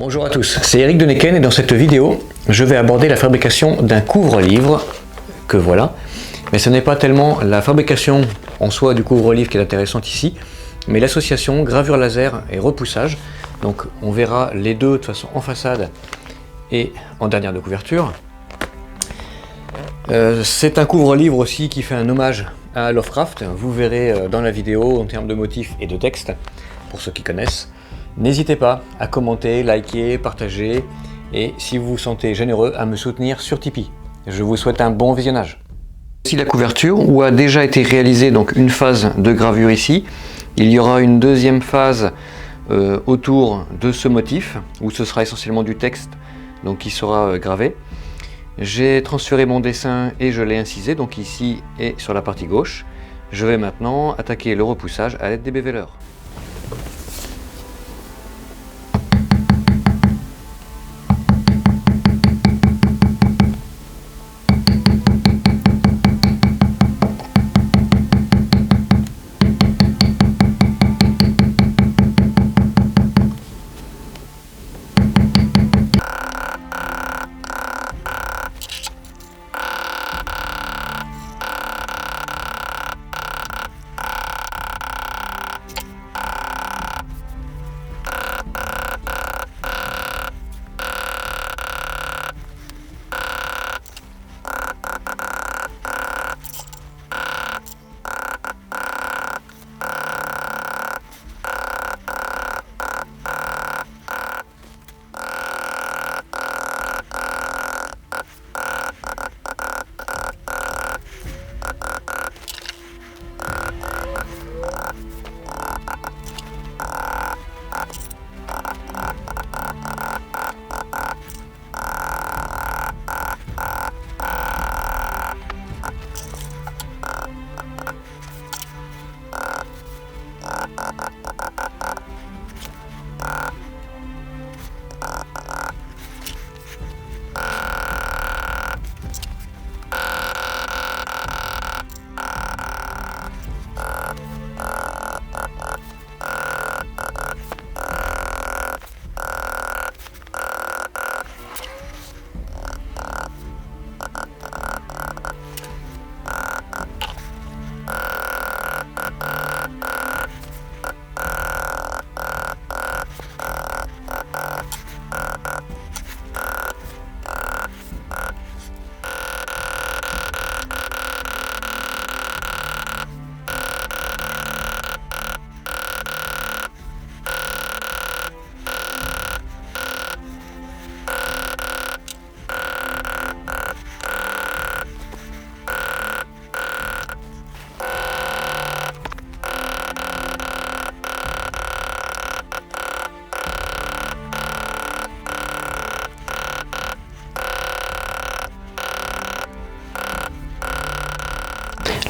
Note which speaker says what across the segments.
Speaker 1: Bonjour à tous, c'est Eric de Neken et dans cette vidéo, je vais aborder la fabrication d'un couvre-livre, que voilà. Mais ce n'est pas tellement la fabrication en soi du couvre-livre qui est intéressante ici, mais l'association gravure laser et repoussage. Donc on verra les deux de toute façon en façade et en dernière de couverture. C'est un couvre-livre aussi qui fait un hommage à Lovecraft. Vous verrez dans la vidéo en termes de motifs et de texte, pour ceux qui connaissent. N'hésitez pas à commenter, liker, partager et si vous vous sentez généreux à me soutenir sur Tipeee. Je vous souhaite un bon visionnage. Voici la couverture où a déjà été réalisée donc une phase de gravure ici. Il y aura une deuxième phase autour de ce motif où ce sera essentiellement du texte donc qui sera gravé. J'ai transféré mon dessin et je l'ai incisé donc ici et sur la partie gauche. Je vais maintenant attaquer le repoussage à l'aide des béveleurs.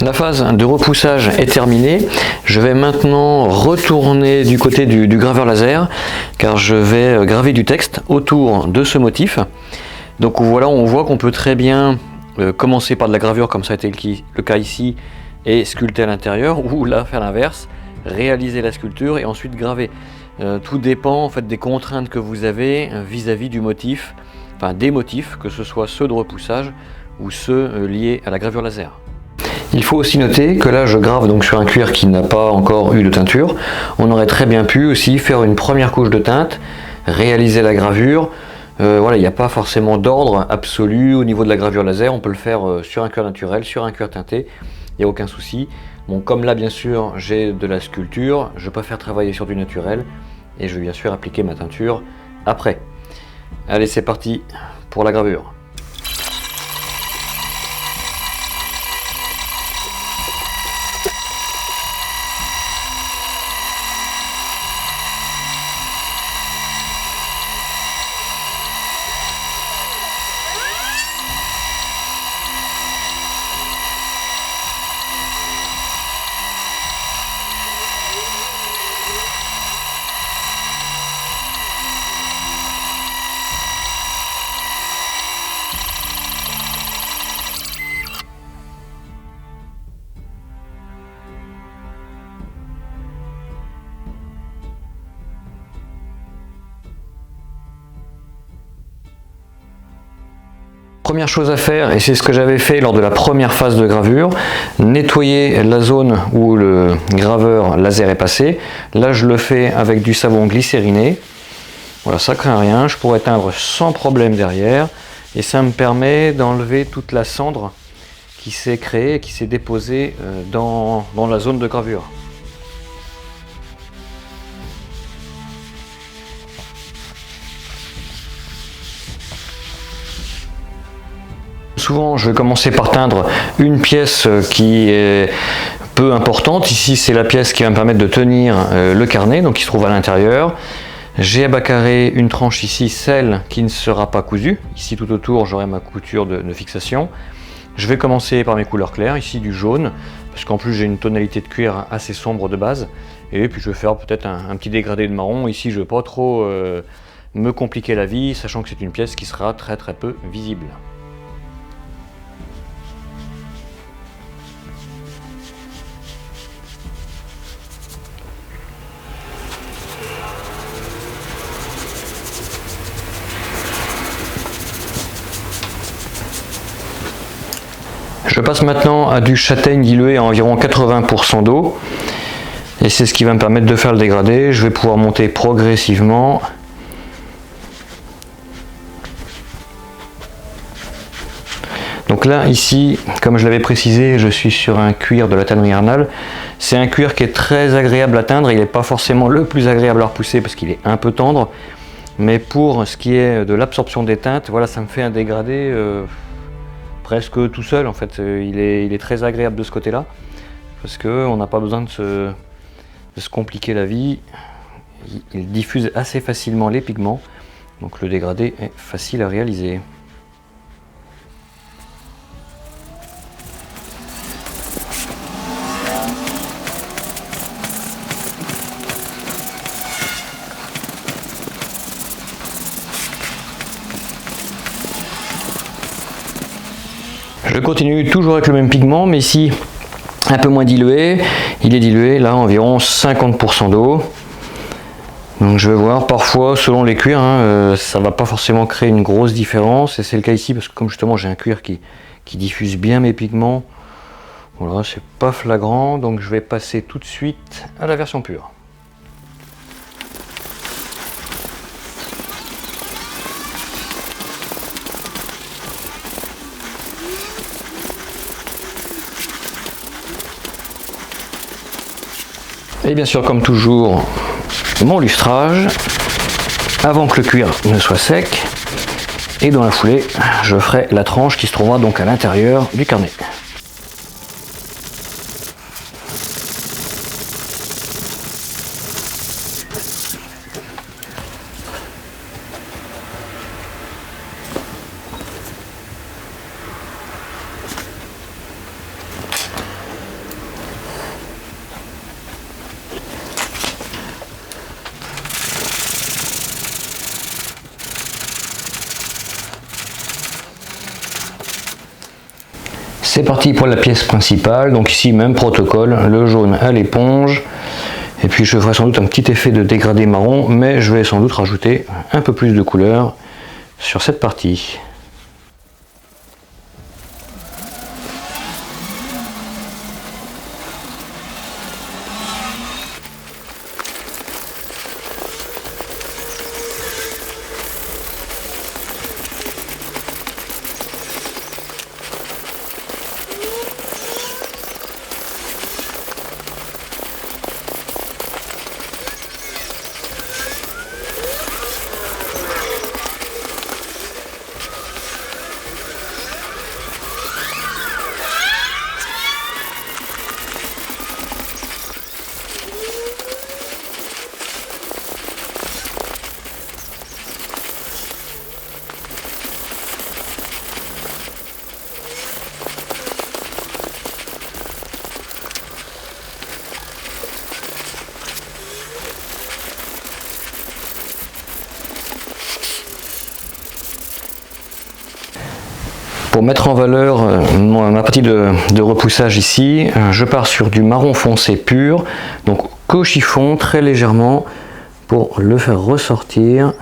Speaker 1: La phase de repoussage est terminée. Je vais maintenant retourner du côté du graveur laser car je vais graver du texte autour de ce motif. Donc voilà, on voit qu'on peut très bien commencer par de la gravure comme ça a été le cas ici et sculpter à l'intérieur ou là faire l'inverse, réaliser la sculpture et ensuite graver. Tout dépend en fait des contraintes que vous avez vis-à-vis du motif, enfin des motifs, que ce soit ceux de repoussage ou ceux liés à la gravure laser. Il faut aussi noter que là je grave donc sur un cuir qui n'a pas encore eu de teinture. On aurait très bien pu aussi faire une première couche de teinte, réaliser la gravure. Voilà, il n'y a pas forcément d'ordre absolu au niveau de la gravure laser. On peut le faire sur un cuir naturel, sur un cuir teinté, il n'y a aucun souci. Bon, comme là bien sûr j'ai de la sculpture, je préfère travailler sur du naturel et je vais bien sûr appliquer ma teinture après. Allez, c'est parti pour la gravure. Première chose à faire, et c'est ce que j'avais fait lors de la première phase de gravure, nettoyer la zone où le graveur laser est passé. Là je le fais avec du savon glycériné. Voilà, ça craint rien, je pourrais teindre sans problème derrière. Et ça me permet d'enlever toute la cendre qui s'est créée, qui s'est déposée dans la zone de gravure. Souvent, je vais commencer par teindre une pièce qui est peu importante. Ici, c'est la pièce qui va me permettre de tenir le carnet, donc qui se trouve à l'intérieur. J'ai abacarré une tranche ici, celle qui ne sera pas cousue. Ici, tout autour, j'aurai ma couture de fixation. Je vais commencer par mes couleurs claires, ici du jaune, parce qu'en plus j'ai une tonalité de cuir assez sombre de base. Et puis je vais faire peut-être un petit dégradé de marron. Ici, je ne vais pas trop me compliquer la vie, sachant que c'est une pièce qui sera très peu visible. Je passe maintenant à du châtaigne dilué à environ 80% d'eau. Et c'est ce qui va me permettre de faire le dégradé. Je vais pouvoir monter progressivement. Donc là, ici, comme je l'avais précisé, je suis sur un cuir de la tannerie Arnal. C'est un cuir qui est très agréable à teindre. Il n'est pas forcément le plus agréable à repousser parce qu'il est un peu tendre. Mais pour ce qui est de l'absorption des teintes, voilà, ça me fait un dégradé presque tout seul en fait. Il est très agréable de ce côté-là parce qu'on n'a pas besoin de se compliquer la vie. Il diffuse assez facilement les pigments, donc le dégradé est facile à réaliser. Je continue toujours avec le même pigment, mais ici un peu moins dilué. Il est dilué là environ 50% d'eau. Donc je vais voir, parfois selon les cuirs, ça va pas forcément créer une grosse différence. Et c'est le cas ici parce que comme justement j'ai un cuir qui diffuse bien mes pigments, voilà, c'est pas flagrant. Donc je vais passer tout de suite à la version pure. Et bien sûr, comme toujours, mon lustrage avant que le cuir ne soit sec. Et dans la foulée, je ferai la tranche qui se trouvera donc à l'intérieur du carnet. C'est parti pour la pièce principale, donc ici même protocole, le jaune à l'éponge, et puis je ferai sans doute un petit effet de dégradé marron, mais je vais sans doute rajouter un peu plus de couleur sur cette partie. Pour mettre en valeur ma partie de repoussage ici, je pars sur du marron foncé pur, donc qu'au chiffon très légèrement pour le faire ressortir.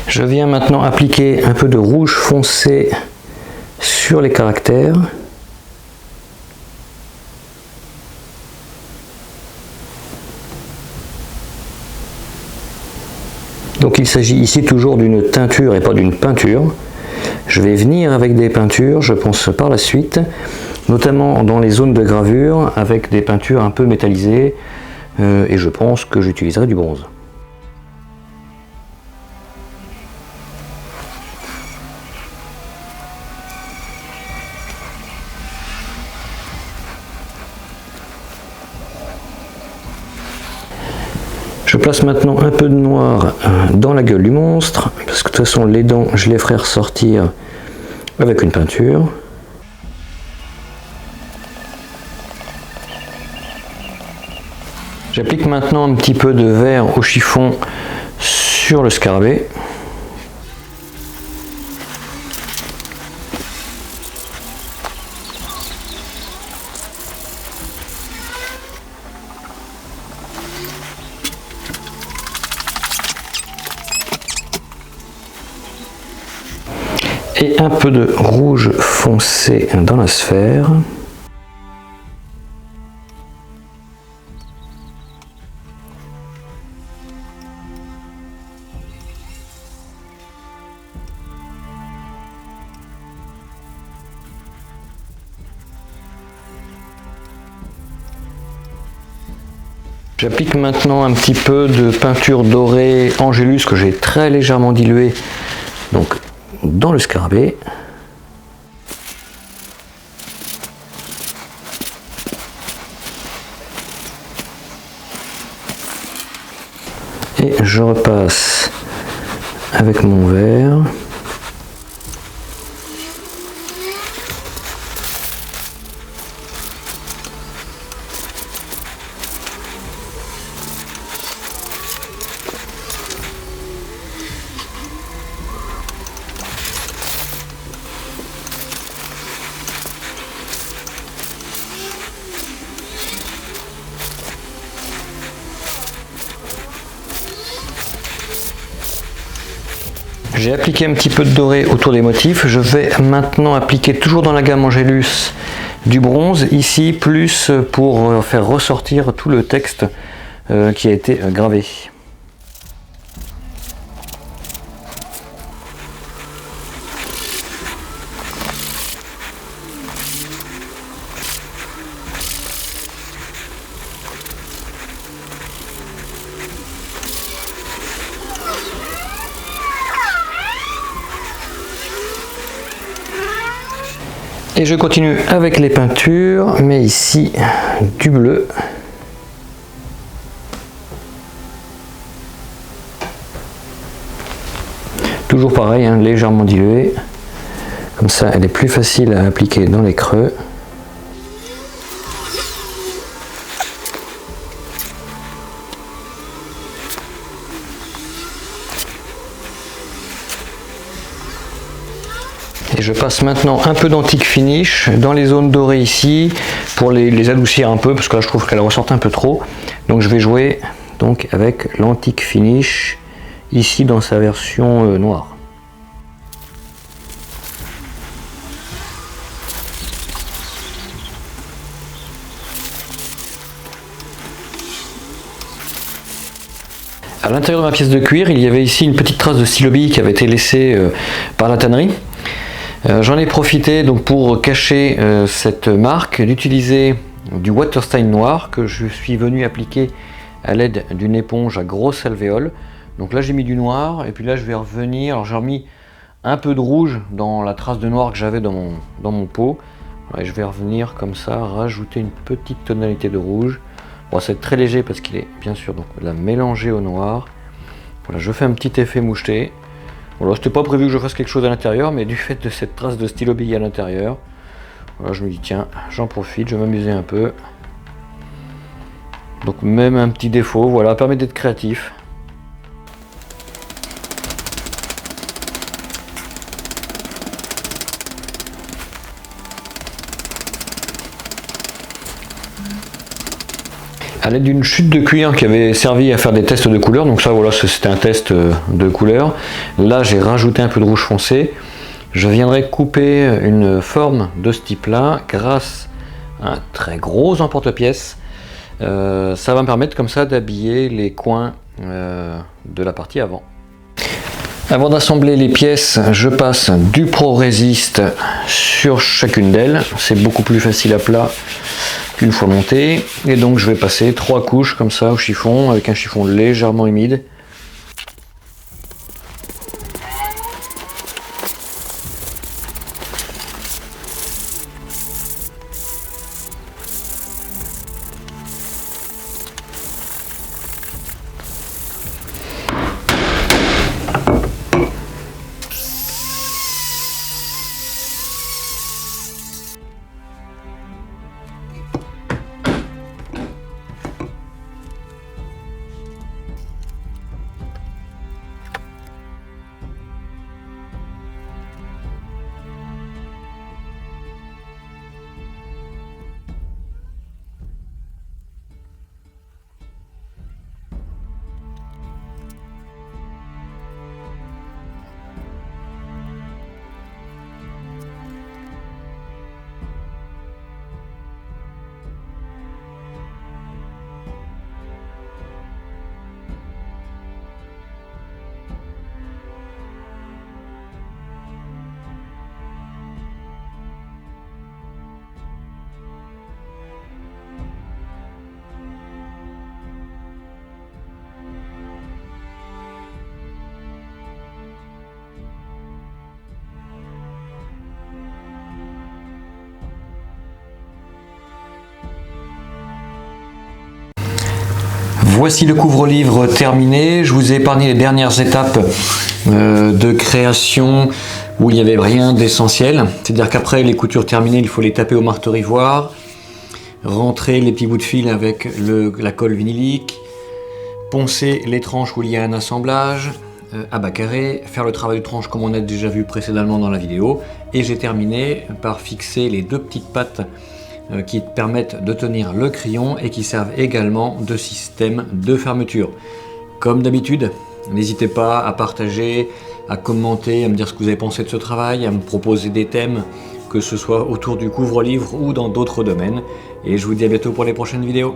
Speaker 1: Je viens maintenant appliquer un peu de rouge foncé sur les caractères. Donc il s'agit ici toujours d'une teinture et pas d'une peinture. Je vais venir avec des peintures, je pense par la suite, notamment dans les zones de gravure, avec des peintures un peu métallisées, et je pense que j'utiliserai du bronze. Je place maintenant un peu de noir dans la gueule du monstre, parce que de toute façon les dents, je les ferai ressortir avec une peinture. J'applique maintenant un petit peu de vert au chiffon sur le scarabée. Et un peu de rouge foncé dans la sphère. J'applique maintenant un petit peu de peinture dorée Angélus que j'ai très légèrement diluée donc dans le scarabée. Et je repasse avec mon verre. J'ai appliqué un petit peu de doré autour des motifs. Je vais maintenant appliquer toujours dans la gamme Angélus du bronze, ici plus pour faire ressortir tout le texte qui a été gravé. Et je continue avec les peintures, mais ici du bleu. Toujours pareil, hein, légèrement dilué. Comme ça, elle est plus facile à appliquer dans les creux. Et je passe maintenant un peu d'antique finish dans les zones dorées ici pour les adoucir un peu parce que là je trouve qu'elles ressortent un peu trop. Donc je vais jouer donc avec l'antique finish ici dans sa version noire. À l'intérieur de ma pièce de cuir, il y avait ici une petite trace de stylo bille qui avait été laissée par la tannerie. J'en ai profité donc pour cacher cette marque, d'utiliser du Waterstein noir que je suis venu appliquer à l'aide d'une éponge à grosse alvéole. Donc là j'ai mis du noir et puis là je vais revenir, alors j'ai remis un peu de rouge dans la trace de noir que j'avais dans mon pot. Et je vais revenir comme ça, rajouter une petite tonalité de rouge. Bon, c'est très léger parce qu'il est bien sûr donc là mélangé au noir. Voilà, je fais un petit effet moucheté. Voilà, c'était pas prévu que je fasse quelque chose à l'intérieur, mais du fait de cette trace de stylo bille à l'intérieur, voilà, je me dis tiens, j'en profite, je vais m'amuser un peu. Donc même un petit défaut, voilà, permet d'être créatif. À à l'aide d'une chute de cuir qui avait servi à faire des tests de couleur. Donc ça voilà, c'était un test de couleur. Là j'ai rajouté un peu de rouge foncé. Je viendrai couper une forme de ce type là grâce à un très gros emporte-pièce. Ça va me permettre comme ça d'habiller les coins de la partie avant. Avant d'assembler les pièces, je passe du ProRésist sur chacune d'elles. C'est beaucoup plus facile à plat qu'une fois monté. Et donc je vais passer 3 couches comme ça au chiffon, avec un chiffon légèrement humide. Voici le couvre-livre terminé. Je vous ai épargné les dernières étapes de création où il n'y avait rien d'essentiel. C'est-à-dire qu'après les coutures terminées, il faut les taper au marteau-ivoire, rentrer les petits bouts de fil avec la colle vinylique, poncer les tranches où il y a un assemblage à bas carré, faire le travail de tranche comme on a déjà vu précédemment dans la vidéo. Et j'ai terminé par fixer les 2 petites pattes qui permettent de tenir le crayon et qui servent également de système de fermeture. Comme d'habitude, n'hésitez pas à partager, à commenter, à me dire ce que vous avez pensé de ce travail, à me proposer des thèmes, que ce soit autour du couvre-livre ou dans d'autres domaines. Et je vous dis à bientôt pour les prochaines vidéos.